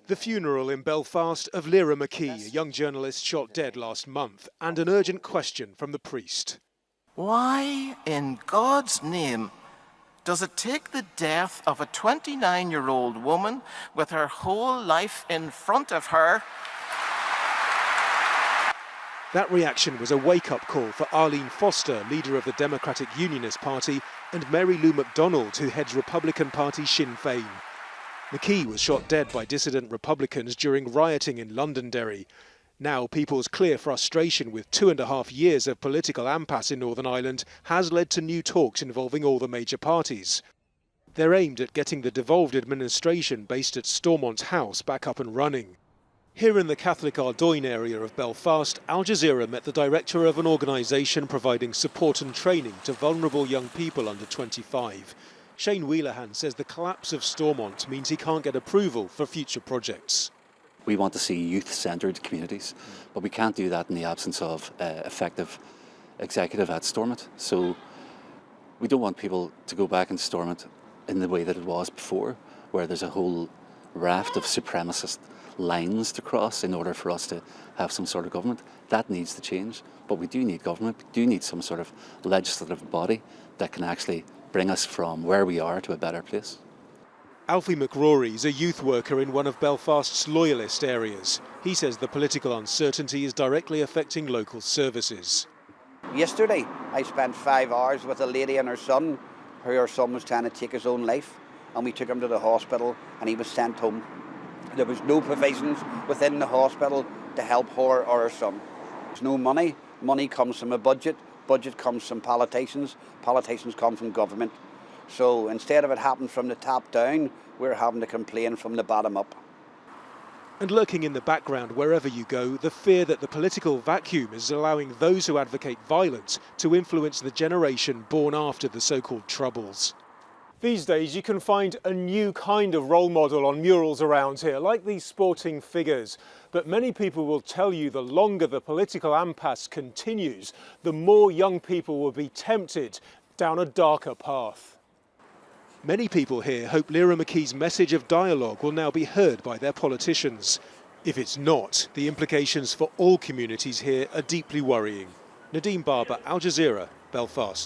The funeral in Belfast of Lyra McKee, a young journalist shot dead last month, and an urgent question from the priest. Why, in God's name, does it take the death of a 29-year-old woman with her whole life in front of her? That reaction was a wake-up call for Arlene Foster, leader of the Democratic Unionist Party, and Mary Lou MacDonald, who heads Republican Party Sinn Féin. McKee was shot dead by dissident Republicans during rioting in Londonderry. Now, people's clear frustration with 2.5 years of political impasse in Northern Ireland has led to new talks involving all the major parties. They're aimed at getting the devolved administration based at Stormont House back up and running. Here in the Catholic Ardoyne area of Belfast, Al Jazeera met the director of an organisation providing support and training to vulnerable young people under 25. Shane WHELEHAN says the collapse of Stormont means he can't get approval for future projects. We want to see youth-centred communities, but we can't do that in the absence of effective executive at Stormont. So we don't want people to go back into Stormont in the way that it was before, where there's a whole raft of supremacist lines to cross in order for us to have some sort of government. That needs to change, but we do need government. We do need some sort of legislative body that can actually bring us from where we are to a better place. ALFIE MCRORY is a youth worker in one of Belfast's loyalist areas. He says the political uncertainty is directly affecting local services. Yesterday, I spent 5 hours with a lady and her son, her son was trying to take his own life, and we took him to the hospital and he was sent home. There was no provisions within the hospital to help her or her son. There's no money. Money comes from a budget. Budget comes from politicians. Politicians come from government. So instead of it happening from the top down, we're having to complain from the bottom up. And lurking in the background wherever you go, the fear that the political vacuum is allowing those who advocate violence to influence the generation born after the so-called Troubles. These days you can find a new kind of role model on murals around here, like these sporting figures. But many people will tell you the longer the political impasse continues, the more young people will be tempted down a darker path. Many people here hope Lyra McKee's message of dialogue will now be heard by their politicians. If it's not, the implications for all communities here are deeply worrying. Nadim, Al Jazeera, Belfast.